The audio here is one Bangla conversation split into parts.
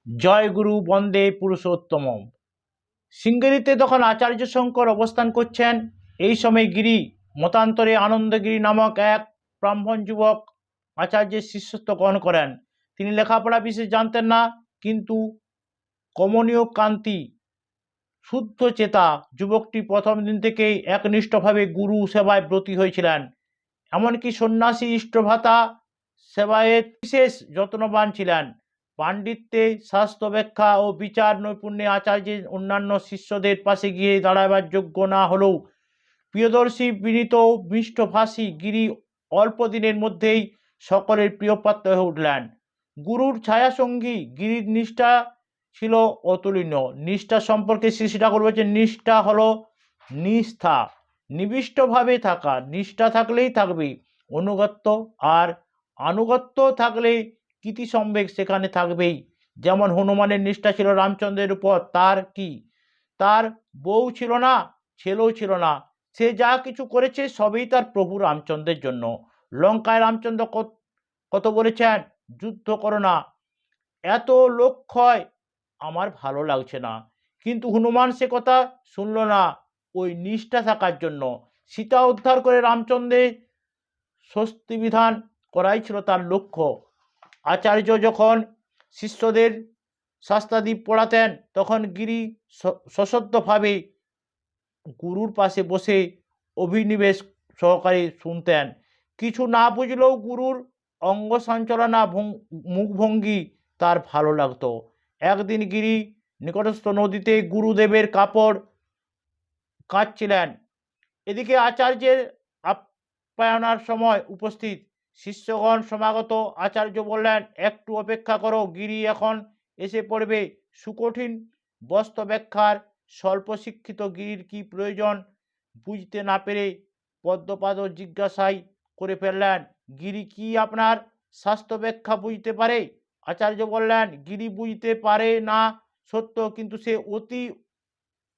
জয় গুরু বন্দে পুরুষোত্তমম। সিঙ্গেরিতে তখন আচার্য শঙ্কর অবস্থান করছেন। এই সময় গিরি মতান্তরে আনন্দগিরি নামক এক ব্রাহ্মণ যুবক আচার্যের শিষ্যত্ব গ্রহণ করেন। তিনি লেখাপড়া বিশেষ জানতেন না, কিন্তু কমনীয় কান্তি শুদ্ধ চেতা যুবকটি প্রথম দিন থেকেই একনিষ্ঠভাবে গুরু সেবায় ব্রতী হয়েছিলেন। এমনকি সন্ন্যাসী ইষ্টভ্রাতা সেবায় বিশেষ যত্নবান ছিলেন। পাণ্ডিত্যে, শাস্ত্র ব্যাখ্যা ও বিচার নৈপুণ্যে আচার্যের অন্যান্য শিষ্যদের পাশে গিয়ে দাঁড়াবার যোগ্য না হলেও প্রিয়দর্শী, বিনীত, মিষ্টভাষী গিরি অল্প দিনের মধ্যেই সকলের প্রিয়পাত্র হয়ে উঠলেন। গুরুর ছায়াসঙ্গী গিরির নিষ্ঠা ছিল অতুলনীয়। নিষ্ঠা সম্পর্কে শ্রী শ্রী ঠাকুর বলছেন, নিষ্ঠা হলো নিষ্ঠা, নিবিষ্টভাবে থাকা। নিষ্ঠা থাকলেই থাকবে অনুগত্য, আর আনুগত্য থাকলে কীতি সম্বেগ সেখানে থাকবেই। যেমন হনুমানের নিষ্ঠা ছিল রামচন্দ্রের উপর। তার বউ ছিল না, ছেলেও ছিল না, সে যা কিছু করেছে সবই তার প্রভু রামচন্দ্রের জন্য। লঙ্কায় রামচন্দ্র কত বলেছেন, যুদ্ধ করো না, এত লোক ক্ষয় আমার ভালো লাগছে না, কিন্তু হনুমান সে কথা শুনল না। ওই নিষ্ঠা থাকার জন্য সীতা উদ্ধার করে রামচন্দ্রের স্বস্তি বিধান করাই ছিল তার লক্ষ্য। আচার্য যখন শিষ্যদের শাস্ত্রাদি পড়াতেন, তখন গিরি সশ্রদ্ধভাবে গুরুর পাশে বসে অভিনিবেশ সহকারে শুনতেন। কিছু না বুঝলেও গুরুর অঙ্গ সঞ্চালনা, মুখভঙ্গি তার ভালো লাগতো। একদিন গিরি নিকটস্থ নদীতে গুরুদেবের কাপড় কাচছিলেন। এদিকে আচার্যের আপ্যায়নার সময় উপস্থিত শিষ্যগণ সমাগত। আচার্য বললেন, একটু অপেক্ষা করো, গিরি এখন এসে পড়বে। সুকঠিন বস্ত্র ব্যাখ্যার স্বল্প শিক্ষিত গিরির কি প্রয়োজন বুঝতে না পেরে পদ্মপাদ জিজ্ঞাসাই করে ফেললেন, গিরি কি আপনার শাস্ত্র ব্যাখ্যা বুঝতে পারে? আচার্য বললেন, গিরি বুঝতে পারে না সত্য, কিন্তু সে অতি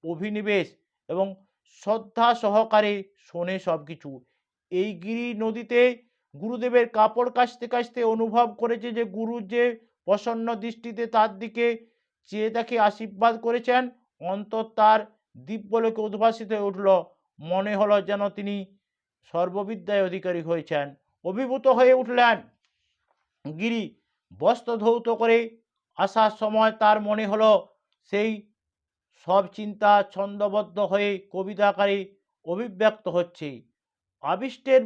অভিনিবেশ এবং শ্রদ্ধা সহকারে শোনে সব কিছু। এই গিরি নদীতে গুরুদেবের কাপড় কাচতে কাচতে অনুভব করেছে যে গুরু যে প্রসন্ন দৃষ্টিতে তার দিকে চেয়ে তাকে আশীর্বাদ করেছেন। অন্তর তার দিব্যলোকে উদ্ভাসিত হয়ে উঠল। মনে হলো যেন তিনি সর্ববিদ্যায় অধিকারী হয়েছেন। অভিভূত হয়ে উঠলেন গিরি। বস্ত্র ধৌত করে আসার সময় তার মনে হলো সেই সব চিন্তা ছন্দবদ্ধ হয়ে কবিতা আকারে অভিব্যক্ত হচ্ছে। আবিষ্টের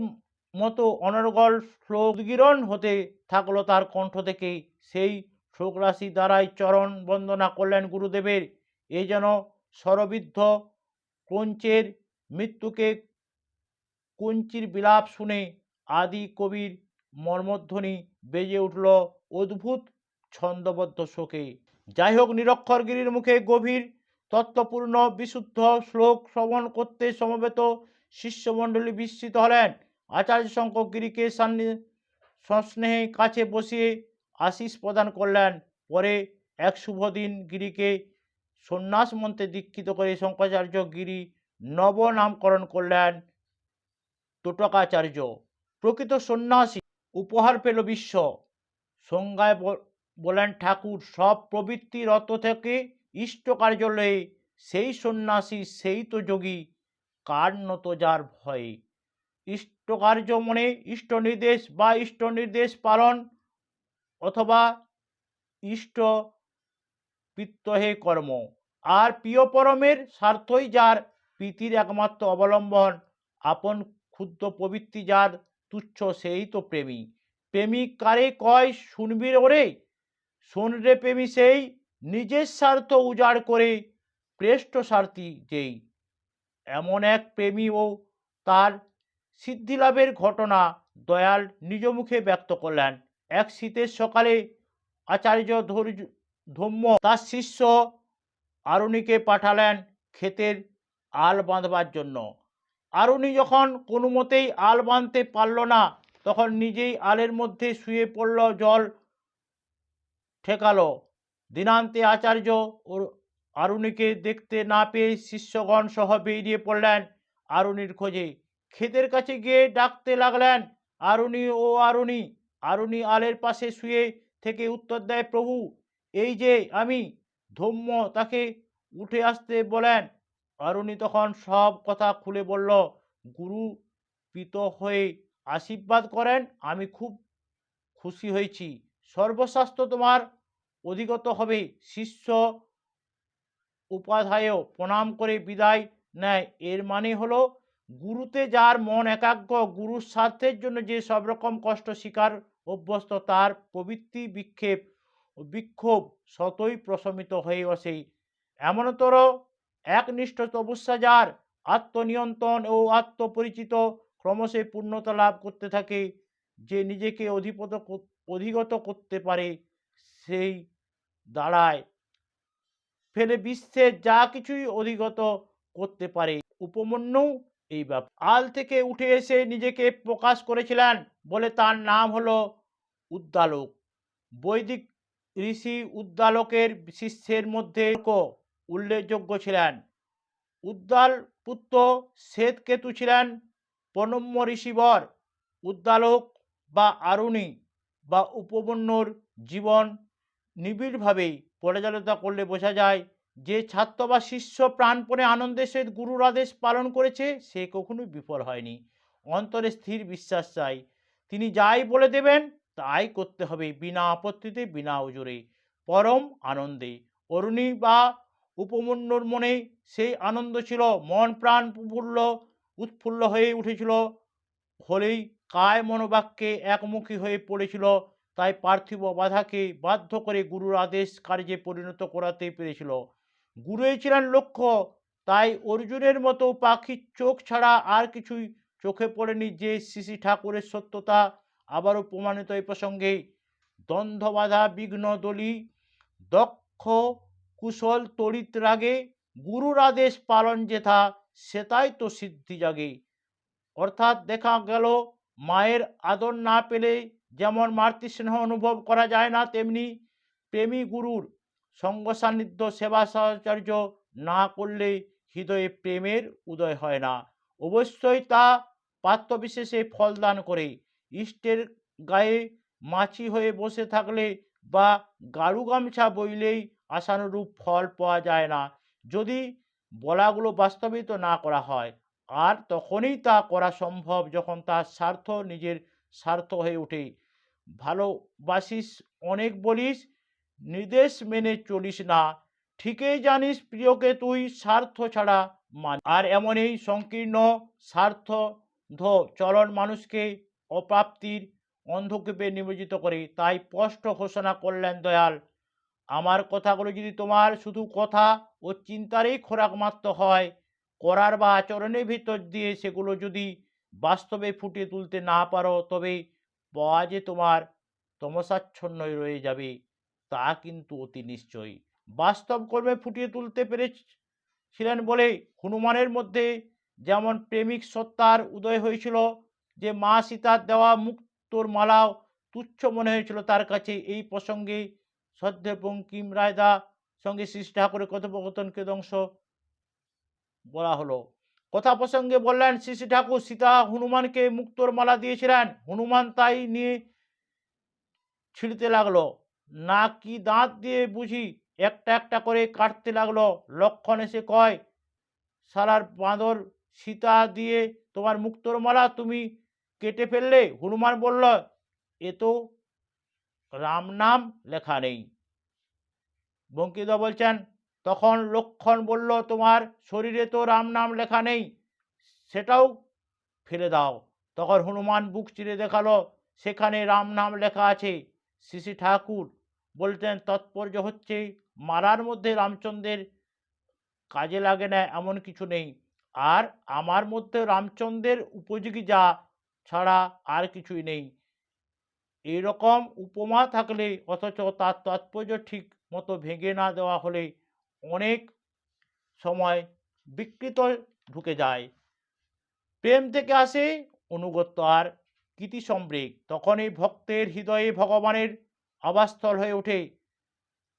মতো অনর্গল শ্লোক উদ্গীরণ হতে থাকলো তার কণ্ঠ থেকে। সেই শোকরাশি দ্বারাই চরণ বন্দনা করলেন গুরুদেবের। এ যেন স্বরবিদ্ধ ক্রঞ্চের মৃত্যুকে কুঞ্চির বিলাপ শুনে আদি কবির মর্মধ্বনি বেজে উঠল অদ্ভুত ছন্দবদ্ধ শোকে। যাই হোক, নিরক্ষর গিরির মুখে গভীর তত্ত্বপূর্ণ বিশুদ্ধ শ্লোক শ্রবণ করতে সমবেত শিষ্যমণ্ডলী বিস্মিত হলেন। আচার্য শঙ্কর গিরিকে সস্নেহে কাছে বসিয়ে আশীষ প্রদান করলেন। পরে এক শুভ দিন গিরিকে সন্ন্যাস মন্ত্রে দীক্ষিত করে শঙ্করাচার্য গিরি নবনামকরণ করলেন তোটকাচার্য। প্রকৃত সন্ন্যাসী উপহার পেল বিশ্ব। সংজ্ঞায় বলেন ঠাকুর, সব প্রবৃত্তির অর্থ থেকে ইষ্ট কার্য লয়ে সেই সন্ন্যাসী, সেই তো যোগী, কার নত যার ভয়ে। ইষ্ট কার্য মনে ইষ্ট নির্দেশ বা ইষ্ট নির্দেশ পালন, অথবা ইষ্ট পিত্তহে কর্ম। আর প্রিয় পরমের স্বার্থই যার প্রীতির একমাত্র অবলম্বন। আপন ক্ষুদ্র প্রবৃত্তি যার তুচ্ছ, সেই তো প্রেমী। প্রেমিক কারে কয় শুনবি ওরে? শোন রে প্রেমী সেই, নিজের স্বার্থ উজাড় করে শ্রেষ্ঠ স্বার্থী যেই। এমন এক প্রেমী ও তার সিদ্ধিলাভের ঘটনা দয়াল নিজ মুখে ব্যক্ত করলেন। এক শীতের সকালে আচার্য ধম্ম তার শিষ্য আরুণীকে পাঠালেন ক্ষেতের আল বাঁধবার জন্য। আরুণী যখন কোনো মতেই আল বাঁধতে পারল না, তখন নিজেই আলের মধ্যে শুয়ে পড়ল, জল ঠেকালো। দিনান্তে আচার্য ও আরুণীকে দেখতে না পেয়ে শিষ্যগণ সহ বেরিয়ে পড়লেন আরুণীর খোঁজে। ক্ষেতের কাছে গিয়ে ডাকতে লাগলেন, আরুণী ও আরুণী। আরুণী আলের পাশে শুয়ে থেকে উত্তর দেয়, প্রভু এই যে আমি ধম্য, তাকে উঠে আসতে বলেন। অরুণী তখন সব কথা খুলে বলল। গুরু প্রীত হয়ে আশীর্বাদ করেন, আমি খুব খুশি হয়েছি। সর্বশাস্ত্র তোমার অধিগত হবে। শিষ্য উপাধ্যায় প্রণাম করে বিদায় নেয়। এর মানে হলো গুরুতে যার মন একাগ্র, গুরুর স্বার্থের জন্য যে সব রকম কষ্ট স্বীকার অভ্যস্ত, তার প্রবৃত্তি বিক্ষোভ স্বতই প্রশমিত হয়ে আসে। এমনতর একনিষ্ঠ তপস্যা যার, আত্মনিয়ন্ত্রণ ও আত্মপরিচিত ক্রমশই পূর্ণতা লাভ করতে থাকে, যে নিজেকে অধিগত করতে পারে, সেই দাঁড়ায় ফেলে বিশ্বের যা কিছুই অধিগত করতে পারে। উপমন্যু এই ব্যাপার আল থেকে উঠে এসে নিজেকে প্রকাশ করেছিলেন বলে তার নাম হলো উদ্দালক। বৈদিক ঋষি উদ্দালকের শিষ্যের মধ্যে উল্লেখযোগ্য ছিলেন। উদ্দাল পুত্র শ্বেতকেতু ছিলেন প্রণম্য ঋষিবর। উদ্দালক বা আরুণী বা উপমন্যুর জীবন নিবিড়ভাবে পর্যালোচনা করলে বোঝা যায়, যে ছাত্র বা শিষ্য প্রাণপণে আনন্দের সহিত গুরুর আদেশ পালন করেছে, সে কখনোই বিফল হয়নি। অন্তরে স্থির বিশ্বাস চাই, তিনি যাই বলে দেবেন তাই করতে হবে, বিনা আপত্তিতে, বিনা ওজরে, পরম আনন্দে। অরুণী বা উপমন্যুর মনে সেই আনন্দ ছিল। মন প্রাণ উৎফুল্ল হয়ে উঠেছিল, হলেই কায় মনোবাক্যে একমুখী হয়ে পড়েছিল। তাই পার্থিব বাধাকে বাধ্য করে গুরুর আদেশ কার্যে পরিণত করাতে পেরেছিল। গুরুই ছিলেন লক্ষ্য। তাই অর্জুনের মতো পাখির চোখ ছাড়া আর কিছুই চোখে পড়েনি যে শ্রী ঠাকুরের সত্যতা আবারও প্রমাণিত এই প্রসঙ্গে। দ্বন্দ্ব বাধা বিঘ্ন দলি দক্ষ কুশল তড়িৎ রাগে, গুরুর আদেশ পালন যেথা সেটাই তো সিদ্ধি জাগে। অর্থাৎ দেখা গেল, মায়ের আদর না পেলে যেমন মাতৃস্নেহ অনুভব করা যায় না, তেমনি প্রেমী গুরুর সঙ্গ সান্নিধ্য সেবা সাহচর্য না করলে হৃদয়ে প্রেমের উদয় হয় না। অবশ্যই তা পাত্রবিশেষে ফলদান করে। ইষ্টের গায়ে মাছি হয়ে বসে থাকলে বা গাড়ু গামছা বইলেই আশানুরূপ ফল পাওয়া যায় না, যদি বলাগুলো বাস্তবায়িত না করা হয়। আর তখনই তা করা সম্ভব যখন তার স্বার্থ নিজের স্বার্থ হয়ে ওঠে। ভালোবাসিস অনেক বলিস, নির্দেশ মেনে চলিস না, ঠিকই জানিস প্রিয়কে তুই স্বার্থ ছাড়া মান। আর এমন এই সংকীর্ণ স্বার্থ চলন মানুষকে অপ্রাপ্তির অন্ধকূপে নিমজ্জিত করে। তাই স্পষ্ট ঘোষণা করলেন দয়াল, আমার কথাগুলো যদি তোমার শুধু কথা ও চিন্তারই খোরাক মাত্র হয়, করার বা আচরণের ভিতর দিয়ে সেগুলো যদি বাস্তবে ফুটিয়ে তুলতে না পারো, তবে পাওয়া যে তোমার তমসাচ্ছন্নই রয়ে যাবে, তা কিন্তু অতি নিশ্চয়ই। বাস্তব কর্মে ফুটিয়ে তুলতে পেরেছিলেন বলে হনুমানের মধ্যে যেমন প্রেমিক সত্তার উদয় হয়েছিল, যে মা সীতার দেওয়া মুক্তোর মালাও তুচ্ছ মনে হয়েছিল তার কাছে। এই প্রসঙ্গে শ্রদ্ধেয় বঙ্কিম রায়দা সঙ্গে শ্রী ঠাকুরের কথোপকথনকে ধ্বংস বলা হলো। কথা প্রসঙ্গে বললেন, শ্রী ঠাকুর সীতা হনুমানকে মুক্তোর মালা দিয়েছিলেন, হনুমান তাই নিয়ে ছিঁড়তে লাগলো, না কি দাঁত দিয়ে বুঝি একটা একটা করে কাটতে লাগলো। লক্ষণ এসে কয়, শালার বাঁদর, সীতা দিয়ে তোমার মুক্তোর মালা তুমি কেটে ফেললে। হনুমান বলল, এ তো রাম নাম লেখা নেই। বঙ্কিমদা বলছেন, তখন লক্ষণ বলল, তোমার শরীরে তো রাম নাম লেখা নেই, সেটাও ফেলে দাও। তখন হনুমান বুক চিরে দেখালো, সেখানে রাম নাম লেখা আছে। শ্রী ঠাকুর বলতেন, তাৎপর্য হচ্ছে মালার মধ্যে রামচন্দ্রের কাজে লাগে না এমন কিছু নেই, আর আমার মধ্যে রামচন্দ্রের উপযোগী যা ছাড়া আর কিছুই নেই। এইরকম উপমা থাকলে অথচ তার তাৎপর্য ঠিক মতো ভেঙে না দেওয়া হলে অনেক সময় বিকৃত ঢুকে যায়। প্রেম থেকে আসে অনুগত্য আর কীতি সম্বেগ, তখন এই ভক্তের হৃদয়ে ভগবানের আবাসস্থল হয়ে ওঠে।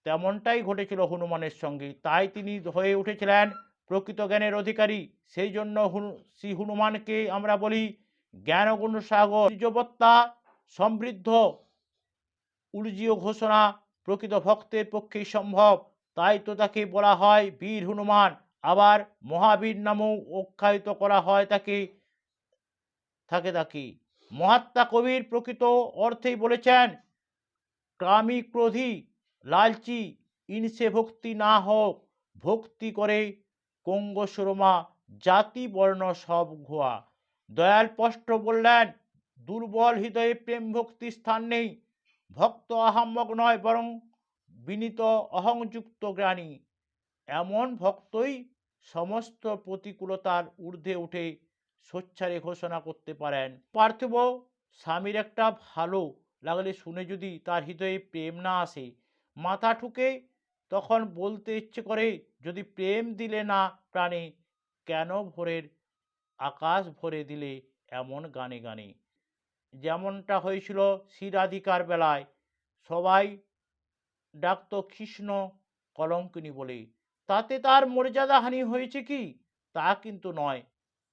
তেমনটাই ঘটেছিল হনুমানের সঙ্গে। তাই তিনি হয়ে উঠেছিলেন প্রকৃত জ্ঞানের অধিকারী। সেই জন্য শ্রী হনুমানকে আমরা বলি জ্ঞানগুণ সাগর, বীর্যবত্তা সমৃদ্ধ, উর্জীয় ঘোষণা প্রকৃত ভক্তের পক্ষেই সম্ভব। তাই তো তাকে বলা হয় বীর হনুমান। আবার মহাবীর নামেও আখ্যায়িত করা হয় তাকে। মহাত্মা কবির প্রকৃত অর্থেই বলেছেন, কামী ক্রোধী লালচি ইনসে ভক্তি না হোক, ভক্তি করে কঙ্গ সুরমা, জাতি বর্ণ সব ঘোয়া। দয়াল স্পষ্ট বললেন, দুর্বল হৃদয়ে প্রেম ভক্তি স্থান নেই। ভক্ত আহাম্মক নয়, বরং বিনীত অহংযুক্ত জ্ঞানী। এমন ভক্তই সমস্ত প্রতিকূলতার ঊর্ধ্বে উঠে সোচ্চারে ঘোষণা করতে পারেন, পার্থিব স্বামীর একটা ভালো লাগলে শুনে যদি তার হৃদয়ে প্রেম না আসে, মাথা ঠুকে তখন বলতে ইচ্ছে করে, যদি প্রেম দিলে না প্রাণে, কেন ভোরের আকাশ ভরে দিলে এমন গানে গানে। যেমনটা হয়েছিল শ্রী রাধিকার বেলায়, সবাই ডাকত কৃষ্ণ কলঙ্কিনী বলে। তাতে তার মর্যাদাহানি হয়েছে কি? তা কিন্তু নয়।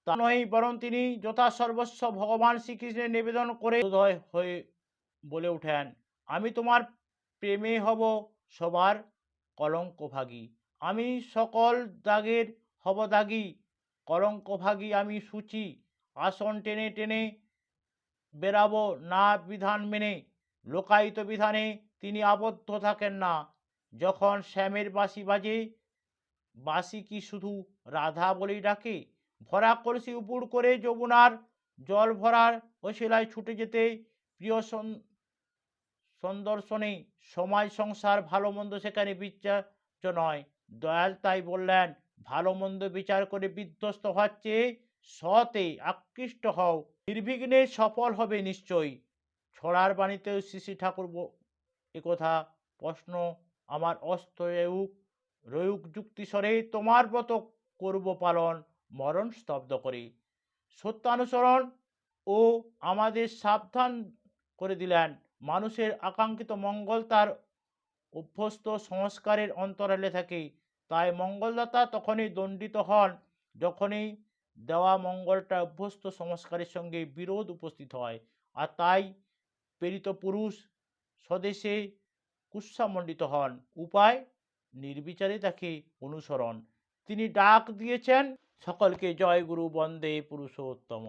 তা নয়, বরং তিনি যথাসর্বস্ব ভগবান শ্রীকৃষ্ণের নিবেদন করে হৃদয় হয়ে বলে ওঠেন, আমি তোমার প্রেমে হব সবার কলঙ্কভাগী। আমি সকল দাগের হব দাগী, কলঙ্কভাগী আমি সূচি। আসন টেনে টেনে বেরাবো না বিধান মেনে। লোকায়িত বিধানে তিনি আবদ্ধ থাকেন না। যখন শ্যামের বাঁশি বাজে, বাঁশি কি শুধু রাধা বলেই ডাকে? ভরা কলসি উপুড় করে যমুনার জল ভরার ওসিলায় ছুটে যেতে প্রিয় সন্দর্শনে সমাজ সংসার ভালো মন্দ সেখানে বিচার্য নয়। দয়াল তাই বললেন, ভালো মন্দ বিচার করে বিধ্বস্ত হওয়ার চেয়ে সতে আকৃষ্ট হও, নির্বিঘ্নে সফল হবে নিশ্চয়ই। ছড়ার বাণীতেও শ্রী শ্রী ঠাকুর একথা প্রশ্ন আমার অস্ত রয়ুক যুক্তিস্বরে, তোমার ব্রত করব পালন মরণ স্তব্ধ করে। সত্যানুসরণ ও আমাদের সাবধান করে দিলেন, মানুষের আকাঙ্ক্ষিত মঙ্গল তার অভ্যস্ত সংস্কারের অন্তরালে থাকে। তাই মঙ্গলদাতা তখনই দণ্ডিত হন, যখনই দেওয়া মঙ্গলটা অভ্যস্ত সংস্কারের সঙ্গে বিরোধ উপস্থিত হয়। আর তাই প্রেরিত পুরুষ স্বদেশে কুৎসামণ্ডিত হন। উপায় নির্বিচারে তাকে অনুসরণ। তিনি ডাক দিয়েছেন সকলকে, জয় গুরু বন্দে পুরুষোত্তম।